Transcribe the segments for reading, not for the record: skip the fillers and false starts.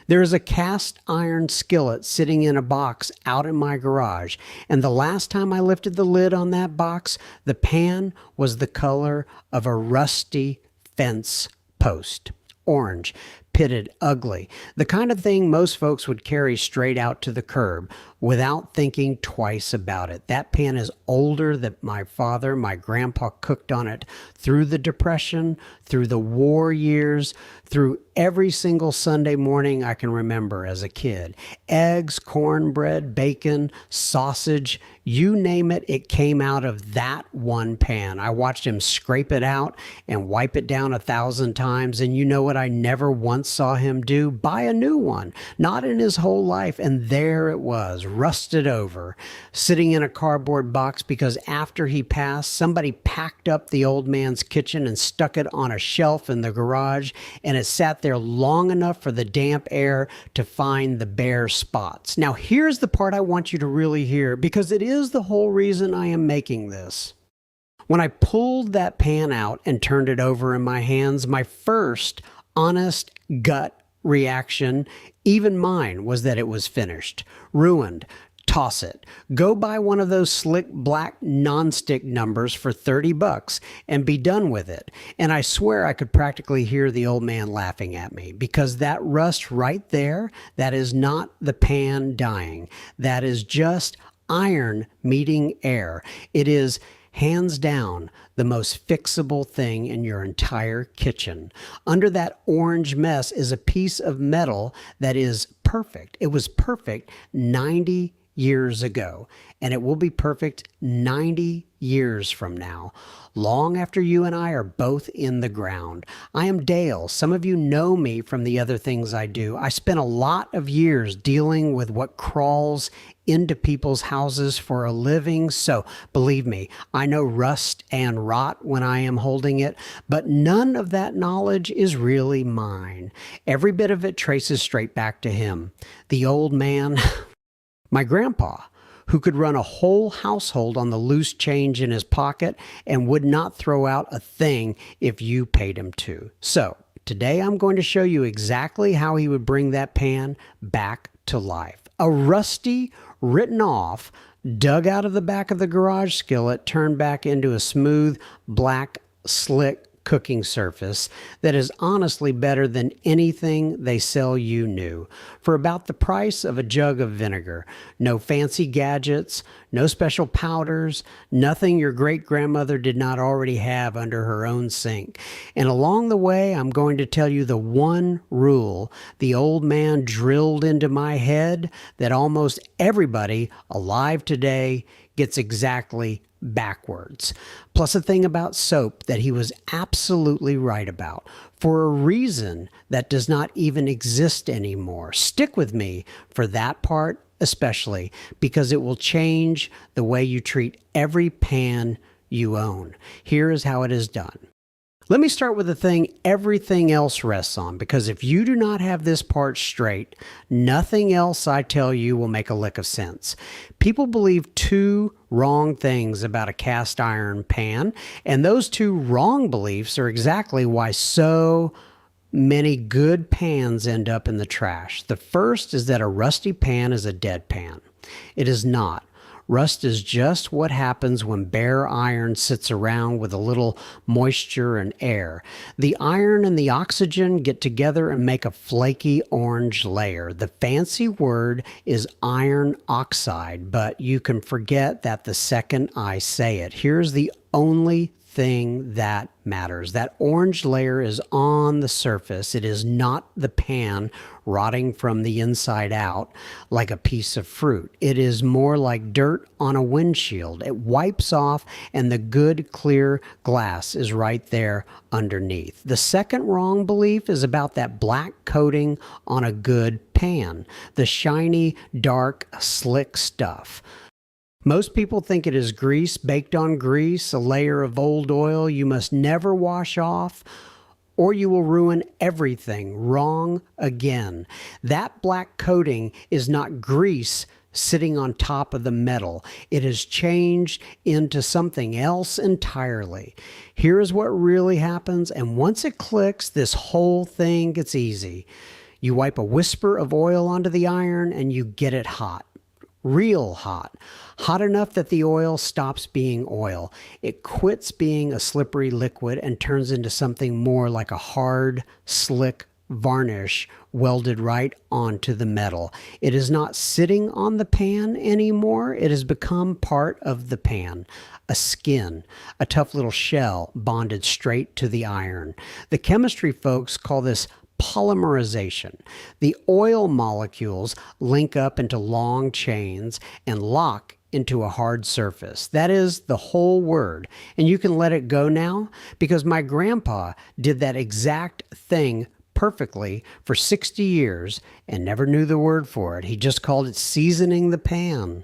There is a cast iron skillet sitting in a box out in my garage, and the last time I lifted the lid on that box, the pan was the color of a rusty fence post. Orange, pitted, ugly. The kind of thing most folks would carry straight out to the curb without thinking twice about it. That pan is older than my grandpa cooked on it through the Depression, through the war years, through every single Sunday morning I can remember as a kid. Eggs, cornbread, bacon, sausage, you name it, it came out of that one pan. I watched him scrape it out and wipe it down 1,000 times, and you know what I never once saw him do? Buy a new one. Not in his whole life, and there it was, rusted over, sitting in a cardboard box because after he passed, somebody packed up the old man's kitchen and stuck it on a shelf in the garage, and it sat there long enough for the damp air to find the bare spots. Now, here's the part I want you to really hear, because it is the whole reason I am making this. When I pulled that pan out and turned it over in my hands, my first honest gut reaction, even mine, was that it was finished, ruined. Toss it. Go buy one of those slick black nonstick numbers for $30 and be done with it. And I swear I could practically hear the old man laughing at me, because that rust right there, that is not the pan dying. That is just iron meeting air. It is hands down the most fixable thing in your entire kitchen. Under that orange mess is a piece of metal that is perfect. It was perfect 90 years ago, and it will be perfect 90 years from now, long after you and I are both in the ground. I am Dale. Some of you know me from the other things I do. I spent a lot of years dealing with what crawls into people's houses for a living, so believe me, I know rust and rot when I am holding it, but none of that knowledge is really mine. Every bit of it traces straight back to him, the old man, my grandpa, who could run a whole household on the loose change in his pocket and would not throw out a thing if you paid him to. So today I'm going to show you exactly how he would bring that pan back to life. A rusty, written off, dug out of the back of the garage skillet, turned back into a smooth, black, slick cooking surface that is honestly better than anything they sell you new, for about the price of a jug of vinegar. No fancy gadgets, no special powders, nothing your great-grandmother did not already have under her own sink. And along the way, I'm going to tell you the one rule the old man drilled into my head that almost everybody alive today gets exactly backwards. Plus a thing about soap that he was absolutely right about, for a reason that does not even exist anymore. Stick with me for that part especially, because it will change the way you treat every pan you own. Here is how it is done. Let me start with the thing everything else rests on, because if you do not have this part straight, nothing else I tell you will make a lick of sense. People believe two wrong things about a cast iron pan, and those two wrong beliefs are exactly why so many good pans end up in the trash. The first is that a rusty pan is a dead pan. It is not. Rust is just what happens when bare iron sits around with a little moisture and air. The iron and the oxygen get together and make a flaky orange layer. The fancy word is iron oxide, but you can forget that the second I say it. Here's the only thing that matters. That orange layer is on the surface. It is not the pan rotting from the inside out like a piece of fruit. It is more like dirt on a windshield. It wipes off, and the good clear glass is right there underneath. The second wrong belief is about that black coating on a good pan, the shiny, dark, slick stuff. Most people think it is grease baked on grease, a layer of old oil you must never wash off, or you will ruin everything. Wrong again. That black coating is not grease sitting on top of the metal. It has changed into something else entirely. Here is what really happens, and once it clicks, this whole thing gets easy. You wipe a whisper of oil onto the iron and you get it hot. Real hot. Hot enough that the oil stops being oil. It quits being a slippery liquid and turns into something more like a hard, slick varnish welded right onto the metal. It is not sitting on the pan anymore. It has become part of the pan. A skin, a tough little shell bonded straight to the iron. The chemistry folks call this polymerization. The oil molecules link up into long chains and lock into a hard surface. That is the whole word. And you can let it go now because my grandpa did that exact thing perfectly for 60 years and never knew the word for it. He just called it seasoning the pan.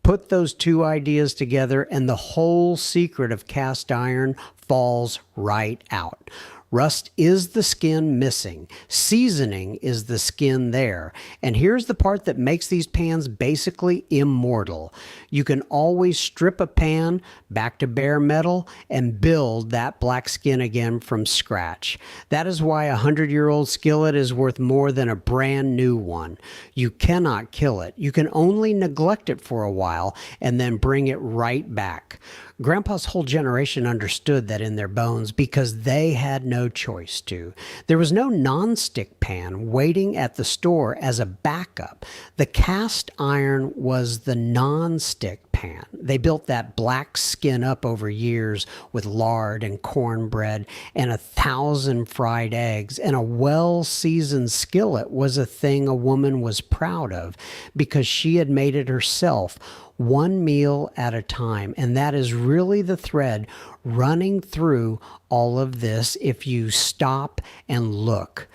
Put those two ideas together and the whole secret of cast iron falls right out. Rust is the skin missing. Seasoning is the skin there. And here's the part that makes these pans basically immortal. You can always strip a pan back to bare metal and build that black skin again from scratch. That is why a 100-year-old skillet is worth more than a brand new one. You cannot kill it. You can only neglect it for a while and then bring it right back. Grandpa's whole generation understood that in their bones because they had no choice to. There was no nonstick pan waiting at the store as a backup. The cast iron was the nonstick pan. They built that black skin up over years with lard and cornbread and 1,000 fried eggs, and a well-seasoned skillet was a thing a woman was proud of because she had made it herself, one meal at a time. And that is really the thread running through all of this if you stop and look.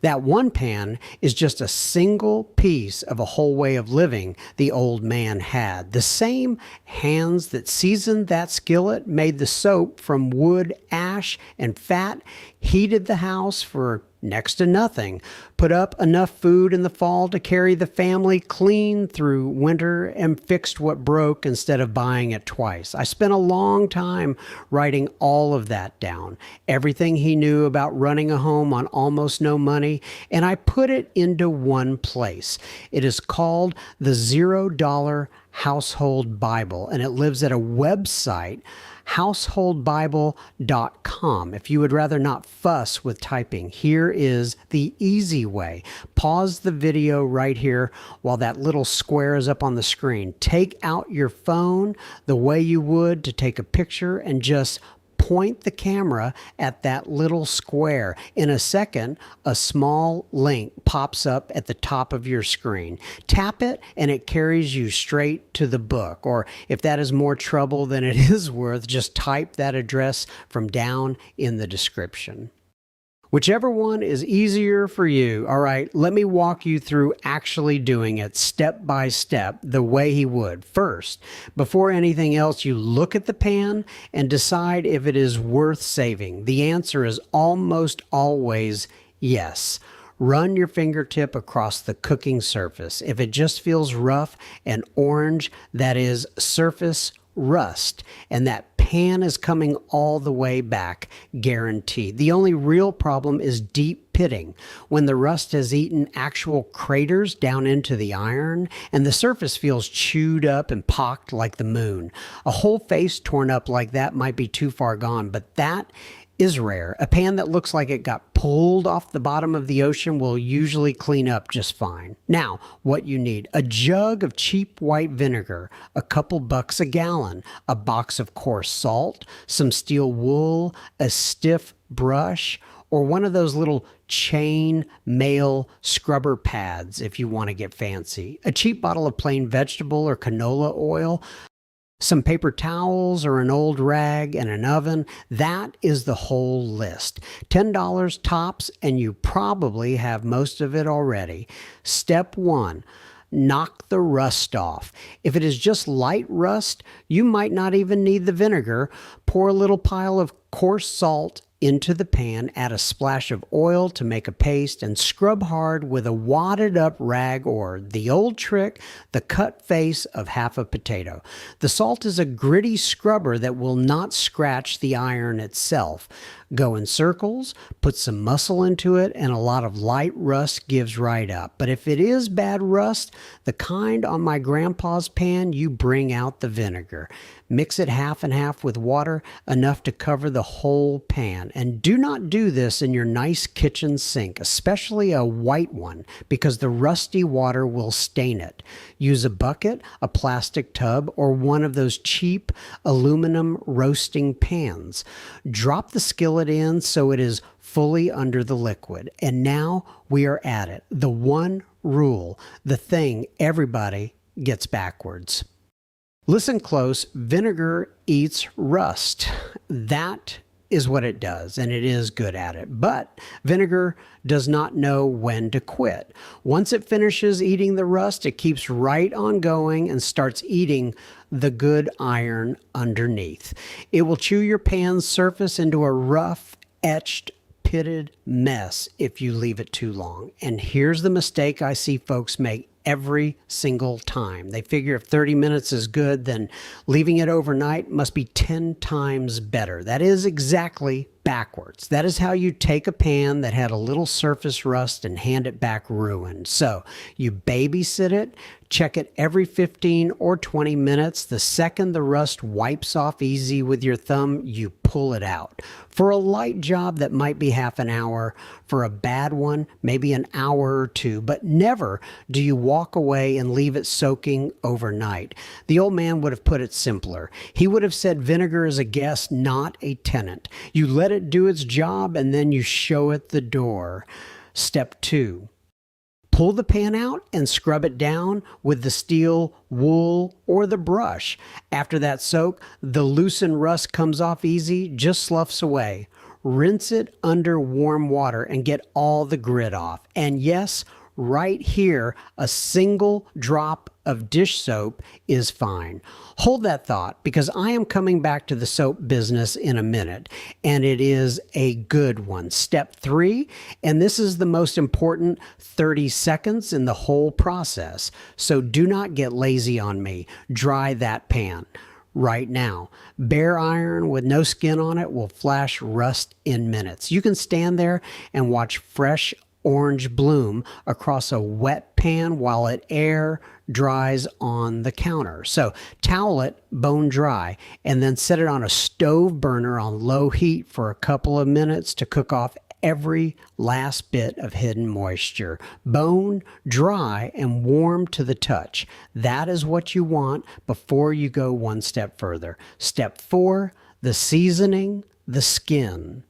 That one pan is just a single piece of a whole way of living the old man had. The same hands that seasoned that skillet made the soap from wood, ash, and fat, heated the house for next to nothing, put up enough food in the fall to carry the family clean through winter, and fixed what broke instead of buying it twice. I spent a long time writing all of that down, everything he knew about running a home on almost no money, and I put it into one place. It is called the $0 Household Bible, and it lives at a website, householdbible.com. If you would rather not fuss with typing, here is the easy way. Pause the video right here while that little square is up on the screen. Take out your phone the way you would to take a picture and just point the camera at that little square. In a second, a small link pops up at the top of your screen. Tap it and it carries you straight to the book. Or if that is more trouble than it is worth, just type that address from down in the description. Whichever one is easier for you. All right, let me walk you through actually doing it step by step the way he would. First, before anything else, you look at the pan and decide if it is worth saving. The answer is almost always yes. Run your fingertip across the cooking surface. If it just feels rough and orange, that is surface rust, and that pan is coming all the way back, guaranteed. The only real problem is deep pitting, when the rust has eaten actual craters down into the iron, and the surface feels chewed up and pocked like the moon. A whole face torn up like that might be too far gone, but that is rare. A pan that looks like it got pulled off the bottom of the ocean will usually clean up just fine. Now, what you need: a jug of cheap white vinegar, a couple bucks a gallon, a box of coarse salt, some steel wool, a stiff brush, or one of those little chain mail scrubber pads if you want to get fancy, a cheap bottle of plain vegetable or canola oil, some paper towels or an old rag, and an oven. That is the whole list. $10 tops, and you probably have most of it already. Step 1. Knock the rust off. If it is just light rust, you might not even need the vinegar. Pour a little pile of coarse salt into the pan, add a splash of oil to make a paste, and scrub hard with a wadded up rag or the old trick, the cut face of half a potato. The salt is a gritty scrubber that will not scratch the iron itself. Go in circles, put some muscle into it, and a lot of light rust gives right up. But if it is bad rust, the kind on my grandpa's pan, you bring out the vinegar. Mix it half and half with water, enough to cover the whole pan. And do not do this in your nice kitchen sink, especially a white one, because the rusty water will stain it. Use a bucket, a plastic tub, or one of those cheap aluminum roasting pans. Drop the skillet in so it is fully under the liquid. And now we are at it. The one rule, the thing everybody gets backwards. Listen close, vinegar eats rust. That is what it does, and it is good at it. But vinegar does not know when to quit. Once it finishes eating the rust, it keeps right on going and starts eating the good iron underneath. It will chew your pan's surface into a rough, etched, pitted mess if you leave it too long. And here's the mistake I see folks make every single time. They figure if 30 minutes is good, then leaving it overnight must be 10 times better. That is exactly backwards. That is how you take a pan that had a little surface rust and hand it back ruined. So you babysit it, check it every 15 or 20 minutes. The second the rust wipes off easy with your thumb, you pull it out. For a light job, that might be half an hour. For a bad one, maybe an hour or two. But never do you walk away and leave it soaking overnight. The old man would have put it simpler. He would have said vinegar is a guest, not a tenant. You let it do its job and then you show it the door. Step 2. Pull the pan out and scrub it down with the steel wool or the brush. After that soak, the loosened rust comes off easy, just sloughs away. Rinse it under warm water and get all the grit off. And yes, right here, a single drop of dish soap is fine. Hold that thought, because I am coming back to the soap business in a minute, and it is a good one. Step 3, and this is the most important 30 seconds in the whole process. So do not get lazy on me. Dry that pan right now. Bare iron with no skin on it will flash rust in minutes. You can stand there and watch fresh orange bloom across a wet pan while it air dries on the counter. So towel it bone dry and then set it on a stove burner on low heat for a couple of minutes to cook off every last bit of hidden moisture. Bone dry and warm to the touch. That is what you want before you go one step further. Step 4, the seasoning, the skin.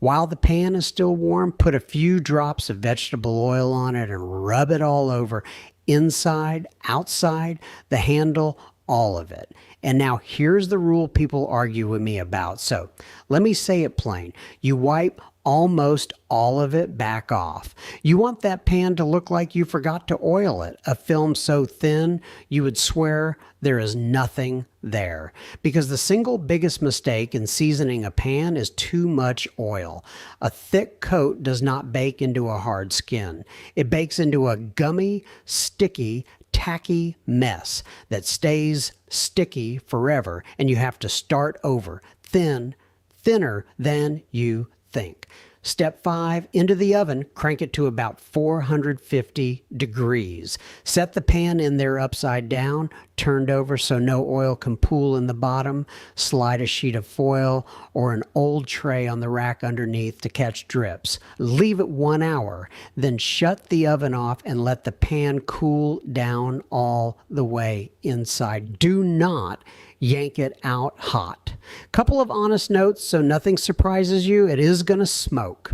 While the pan is still warm, put a few drops of vegetable oil on it and rub it all over, inside, outside, the handle, all of it. And now here's the rule people argue with me about. So let me say it plain. You wipe almost all of it back off. You want that pan to look like you forgot to oil it, a film so thin you would swear there is nothing there. Because the single biggest mistake in seasoning a pan is too much oil. A thick coat does not bake into a hard skin. It bakes into a gummy, sticky, tacky mess that stays sticky forever, and you have to start over, thinner than you think. Step 5, into the oven, crank it to about 450 degrees. Set the pan in there upside down, turned over so no oil can pool in the bottom. Slide a sheet of foil or an old tray on the rack underneath to catch drips. Leave it 1 hour, then shut the oven off and let the pan cool down all the way inside. Do not yank it out hot. Couple of honest notes so nothing surprises you. It is going to smoke.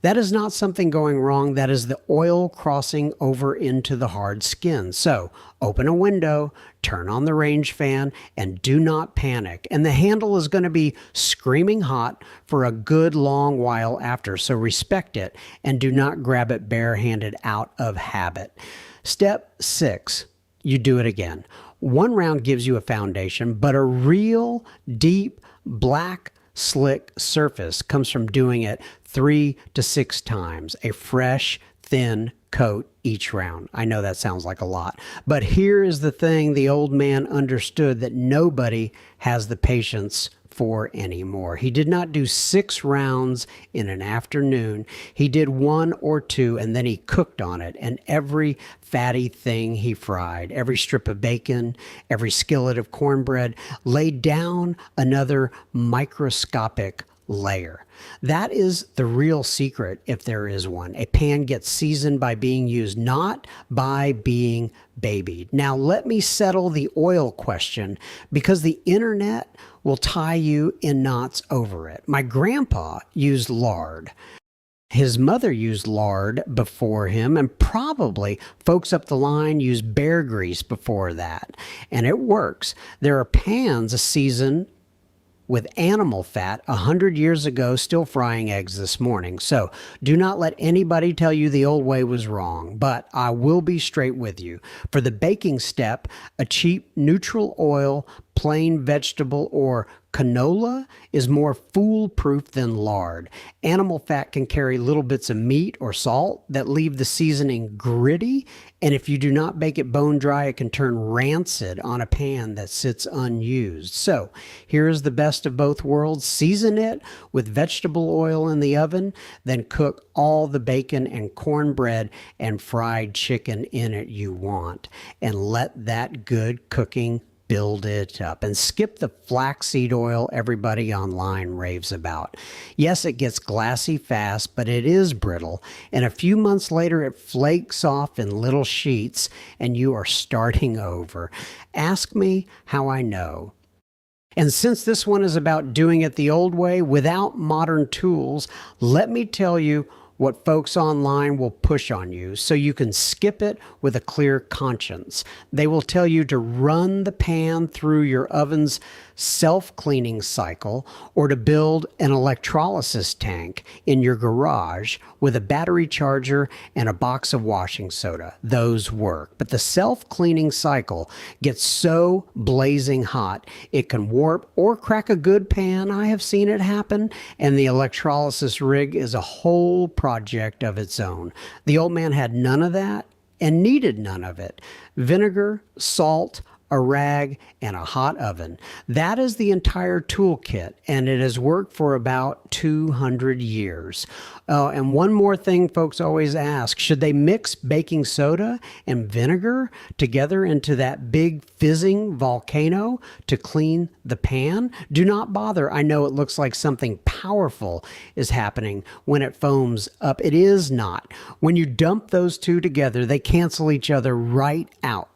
That is not something going wrong. That is the oil crossing over into the hard skin. So open a window, turn on the range fan, and do not panic. And the handle is going to be screaming hot for a good long while after. So respect it and do not grab it barehanded out of habit. Step 6, you do it again. 1 round gives you a foundation, but a real deep black slick surface comes from doing it 3 to 6 times, a fresh, thin coat each round. I know that sounds like a lot, but here is the thing the old man understood that nobody has the patience for anymore. He did not do 6 rounds in an afternoon. He did 1 or 2, and then he cooked on it. And every fatty thing he fried, every strip of bacon, every skillet of cornbread, laid down another microscopic layer. That is the real secret, if there is one. A pan gets seasoned by being used, not by being babied. Now, let me settle the oil question, because the internet will tie you in knots over it. My grandpa used lard. His mother used lard before him, and probably folks up the line used bear grease before that. And it works. There are pans seasoned with animal fat 100 years ago, still frying eggs this morning. So do not let anybody tell you the old way was wrong, but I will be straight with you. For the baking step, a cheap neutral oil, plain vegetable, or canola is more foolproof than lard. Animal fat can carry little bits of meat or salt that leave the seasoning gritty, and if you do not bake it bone dry, it can turn rancid on a pan that sits unused. So here is the best of both worlds. Season it with vegetable oil in the oven, then cook all the bacon and cornbread and fried chicken in it you want, and let that good cooking build it up. And skip the flaxseed oil everybody online raves about. Yes, it gets glassy fast, but it is brittle, and a few months later it flakes off in little sheets and you are starting over. Ask me how I know. And since this one is about doing it the old way without modern tools, let me tell you what folks online will push on you so you can skip it with a clear conscience. They will tell you to run the pan through your oven's self-cleaning cycle, or to build an electrolysis tank in your garage with a battery charger and a box of washing soda. Those work. But the self-cleaning cycle gets so blazing hot, it can warp or crack a good pan. I have seen it happen, and the electrolysis rig is a whole project of its own. The old man had none of that and needed none of it. Vinegar, salt, a rag, and a hot oven. That is the entire toolkit, and it has worked for about 200 years. And one more thing folks always ask, should they mix baking soda and vinegar together into that big fizzing volcano to clean the pan? Do not bother. I know it looks like something powerful is happening when it foams up. It is not. When you dump those two together, they cancel each other right out.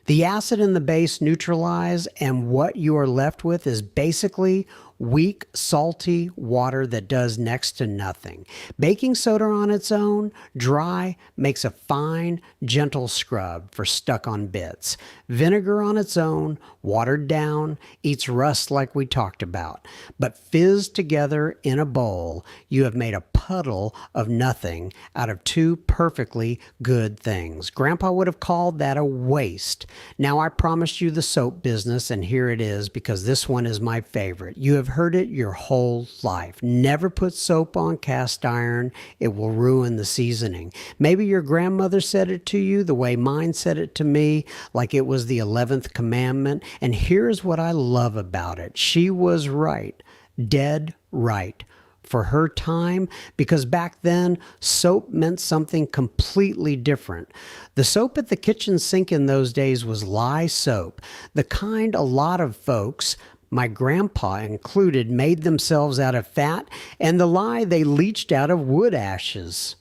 The acid and the base neutralize, and what you are left with is basically weak, salty water that does next to nothing. Baking soda on its own, dry, makes a fine, gentle scrub for stuck-on bits. Vinegar on its own, watered down, eats rust like we talked about. But fizzed together in a bowl, you have made a puddle of nothing out of two perfectly good things. Grandpa would have called that a waste. Now, I promised you the soap business, and here it is, because this one is my favorite. You have heard it your whole life. Never put soap on cast iron. It will ruin the seasoning. Maybe your grandmother said it to you the way mine said it to me, like it was the 11th commandment. And here's what I love about it. She was right, dead right, for her time, because back then soap meant something completely different. The soap at the kitchen sink in those days was lye soap, the kind a lot of folks, my grandpa included, made themselves out of fat, and the lye they leached out of wood ashes.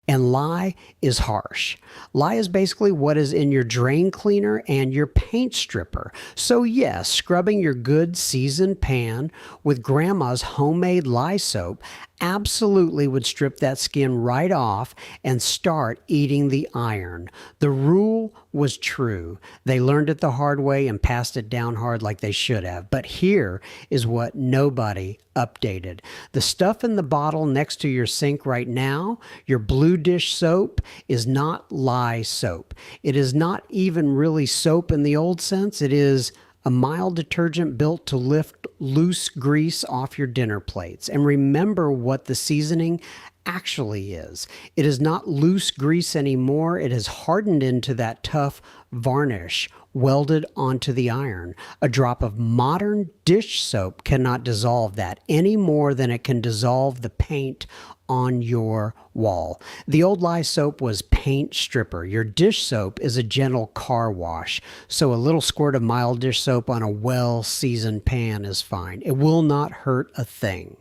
And lye is harsh. Lye is basically what is in your drain cleaner and your paint stripper. So yes, scrubbing your good seasoned pan with grandma's homemade lye soap absolutely would strip that skin right off and start eating the iron. The rule was true. They learned it the hard way and passed it down hard like they should have. But here is what nobody updated. The stuff in the bottle next to your sink right now, your blue dish soap, is not lye soap. It is not even really soap in the old sense. It is a mild detergent built to lift loose grease off your dinner plates. And remember what the seasoning actually is. It is not loose grease anymore. It has hardened into that tough varnish welded onto the iron. A drop of modern dish soap cannot dissolve that any more than it can dissolve the paint on your wall. The old lye soap was paint stripper. Your dish soap is a gentle car wash. So a little squirt of mild dish soap on a well-seasoned pan is fine. It will not hurt a thing.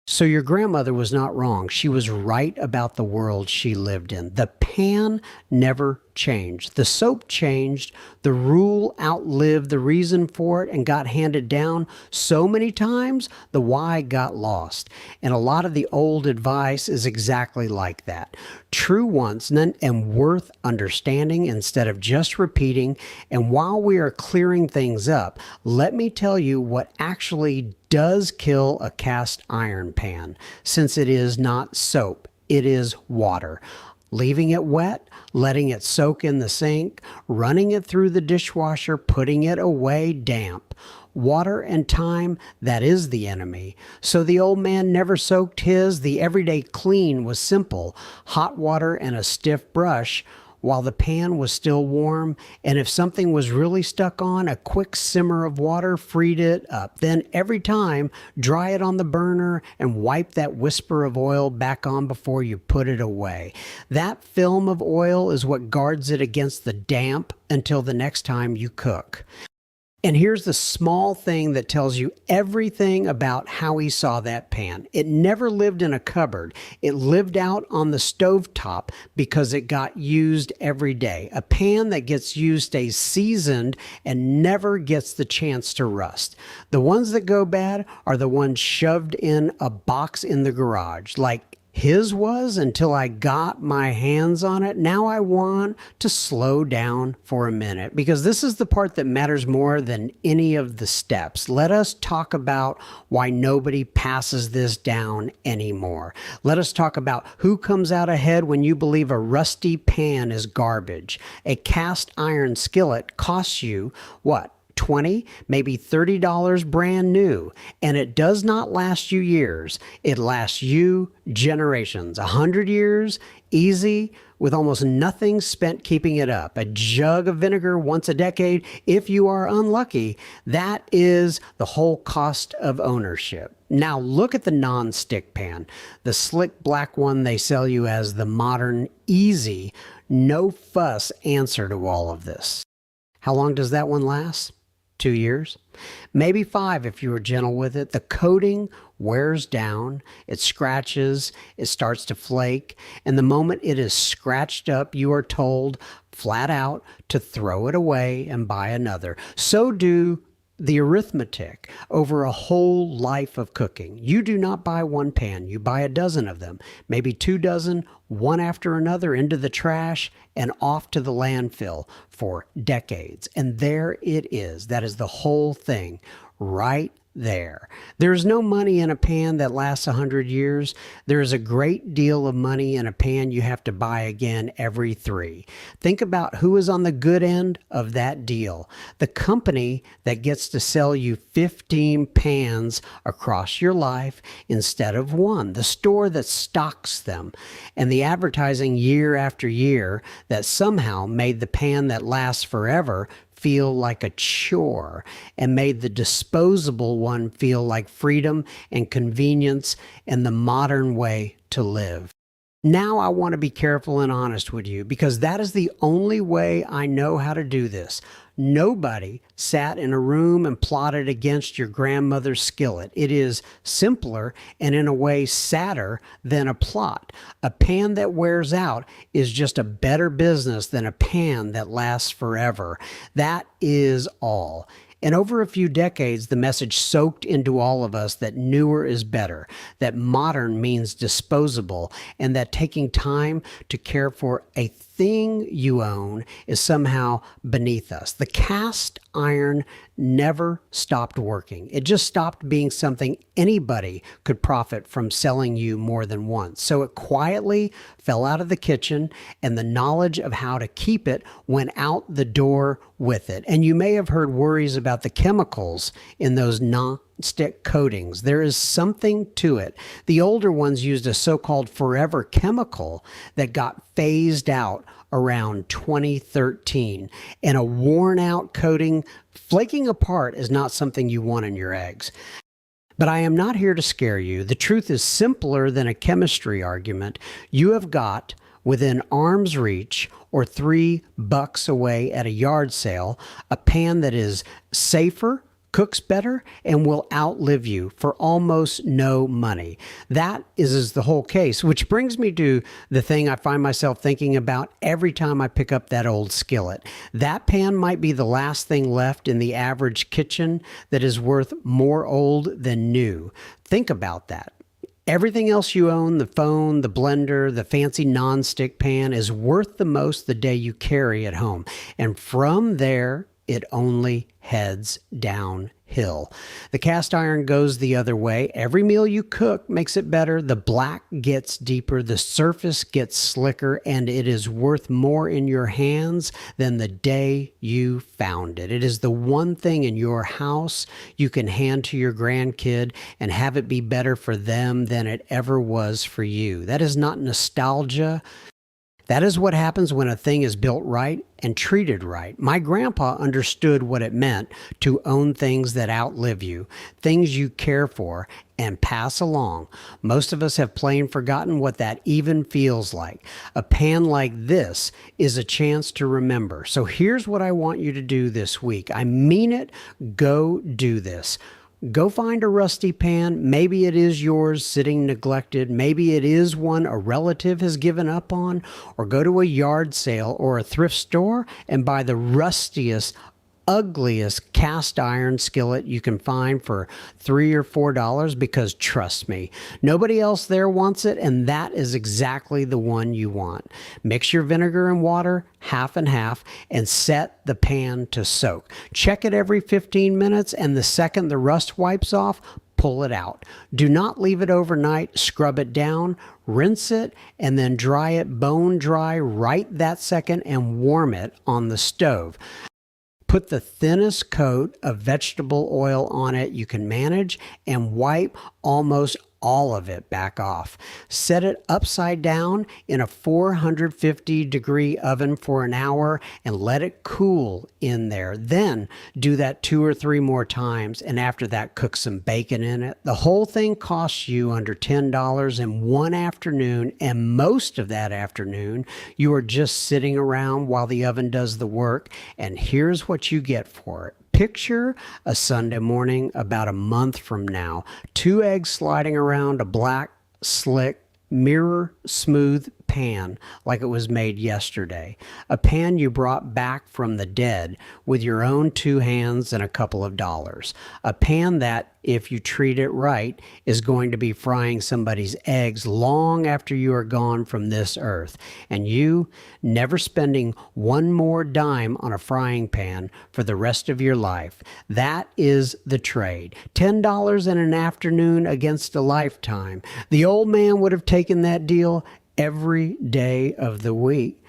So your grandmother was not wrong. She was right about the world she lived in. The pan never changed. The soap changed. The rule outlived the reason for it and got handed down so many times, the why got lost. And a lot of the old advice is exactly like that. True once and worth understanding instead of just repeating. And while we are clearing things up, let me tell you what actually does kill a cast iron pan, since it is not soap, it is water. Leaving it wet, letting it soak in the sink, running it through the dishwasher, putting it away damp. Water and time, that is the enemy. So the old man never soaked his. The everyday clean was simple. Hot water and a stiff brush while the pan was still warm, and if something was really stuck on, a quick simmer of water freed it up. Then every time, dry it on the burner and wipe that whisper of oil back on before you put it away. That film of oil is what guards it against the damp until the next time you cook. And here's the small thing that tells you everything about how he saw that pan. It never lived in a cupboard. It lived out on the stovetop because it got used every day. A pan that gets used stays seasoned and never gets the chance to rust. The ones that go bad are the ones shoved in a box in the garage, like his was until I got my hands on it. Now I want to slow down for a minute because this is the part that matters more than any of the steps. Let us talk about why nobody passes this down anymore. Let us talk about who comes out ahead when you believe a rusty pan is garbage. A cast iron skillet costs you what? $20, maybe $30 brand new, and it does not last you years. It lasts you generations. 100 years, easy, with almost nothing spent keeping it up. A jug of vinegar once a decade, if you are unlucky. That is the whole cost of ownership. Now look at the non-stick pan, the slick black one they sell you as the modern, easy, no fuss answer to all of this. How long does that one last? 2 years, maybe 5 if you were gentle with it. The coating wears down, it scratches, it starts to flake, and the moment it is scratched up, you are told flat out to throw it away and buy another. So do the arithmetic over a whole life of cooking. You do not buy one pan, you buy a dozen of them, maybe 2 dozen, one after another into the trash and off to the landfill for decades. And there it is. That is the whole thing right there. There's no money in a pan that lasts 100 years. There is a great deal of money in a pan you have to buy again every 3. Think about who is on the good end of that deal. The company that gets to sell you 15 pans across your life instead of one. The store that stocks them. And the advertising year after year that somehow made the pan that lasts forever feel like a chore and made the disposable one feel like freedom and convenience and the modern way to live. Now I want to be careful and honest with you because that is the only way I know how to do this. Nobody sat in a room and plotted against your grandmother's skillet. It is simpler and in a way sadder than a plot. A pan that wears out is just a better business than a pan that lasts forever. That is all. And over a few decades, the message soaked into all of us that newer is better, that modern means disposable, and that taking time to care for a thing you own is somehow beneath us. The cast iron never stopped working. It just stopped being something anybody could profit from selling you more than once. So it quietly fell out of the kitchen, and the knowledge of how to keep it went out the door with it. And you may have heard worries about the chemicals in those non-stick coatings. There is something to it. The older ones used a so-called forever chemical that got phased out around 2013. And a worn out coating flaking apart is not something you want in your eggs. But I am not here to scare you. The truth is simpler than a chemistry argument. You have got within arm's reach or $3 away at a yard sale a pan that is safer, cooks better, and will outlive you for almost no money. That is the whole case, which brings me to the thing I find myself thinking about every time I pick up that old skillet. That pan might be the last thing left in the average kitchen that is worth more old than new. Think about that. Everything else you own, the phone, the blender, the fancy non-stick pan, is worth the most the day you carry it home. And from there, it only heads downhill. The cast iron goes the other way. Every meal you cook makes it better. The black gets deeper, the surface gets slicker, and it is worth more in your hands than the day you found it. It is the one thing in your house you can hand to your grandkid and have it be better for them than it ever was for you. That is not nostalgia. That is what happens when a thing is built right and treated right. My grandpa understood what it meant to own things that outlive you, things you care for and pass along. Most of us have plain forgotten what that even feels like. A pan like this is a chance to remember. So here's what I want you to do this week. I mean it. Go do this. Go find a rusty pan. Maybe it is yours sitting neglected. Maybe it is one a relative has given up on. Or go to a yard sale or a thrift store and buy the rustiest, ugliest cast iron skillet you can find for $3 or $4, because trust me, nobody else there wants it, and that is exactly the one you want. Mix your vinegar and water half and half and set the pan to soak. Check it every 15 minutes, and the second the rust wipes off, pull it out. Do not leave it overnight. Scrub it down, rinse it, and then dry it bone dry right that second and warm it on the stove. Put the thinnest coat of vegetable oil on it you can manage and wipe almost all of it back off. Set it upside down in a 450-degree oven for an hour and let it cool in there. Then do that 2 or 3 more times, and after that, cook some bacon in it. The whole thing costs you under $10 in one afternoon, and most of that afternoon, you are just sitting around while the oven does the work, and here's what you get for it. Picture a Sunday morning about a month from now. 2 eggs sliding around a black, slick, mirror smooth pan like it was made yesterday. A pan you brought back from the dead with your own 2 hands and a couple of dollars. A pan that, if you treat it right, is going to be frying somebody's eggs long after you are gone from this earth. And you never spending one more dime on a frying pan for the rest of your life. That is the trade. $10 in an afternoon against a lifetime. The old man would have taken that deal every day of the week.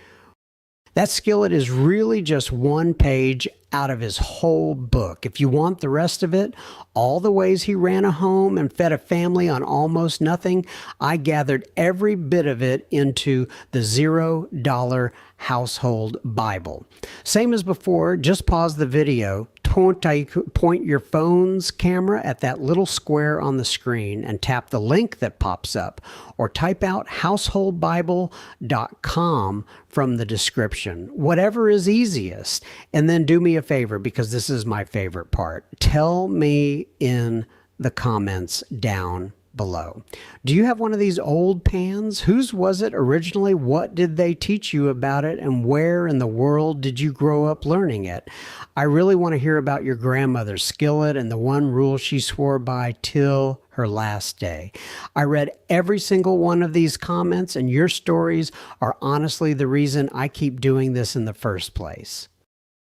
That skillet is really just one page out of his whole book. If you want the rest of it, all the ways he ran a home and fed a family on almost nothing, I gathered every bit of it into the $0 Household Bible. Same as before, just pause the video, point your phone's camera at that little square on the screen and tap the link that pops up, or type out householdbible.com from the description. Whatever is easiest. And then do me a favor, because this is my favorite part. Tell me in the comments down below. Do you have one of these old pans? Whose was it originally? What did they teach you about it? And where in the world did you grow up learning it? I really want to hear about your grandmother's skillet and the one rule she swore by till her last day. I read every single one of these comments, and your stories are honestly the reason I keep doing this in the first place.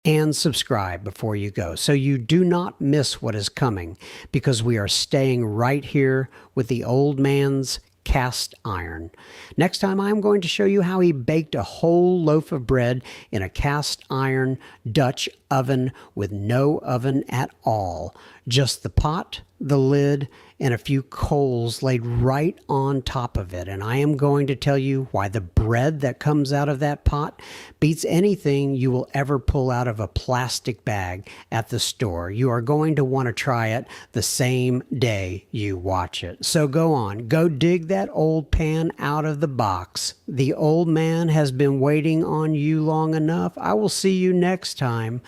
And subscribe before you go so you do not miss what is coming, because we are staying right here with the old man's cast iron. Next time, I'm going to show you how he baked a whole loaf of bread in a cast iron Dutch oven with no oven at all. Just the pot, the lid, and a few coals laid right on top of it. And I am going to tell you why the bread that comes out of that pot beats anything you will ever pull out of a plastic bag at the store. You are going to want to try it the same day you watch it. So go on, go dig that old pan out of the box. The old man has been waiting on you long enough. I will see you next time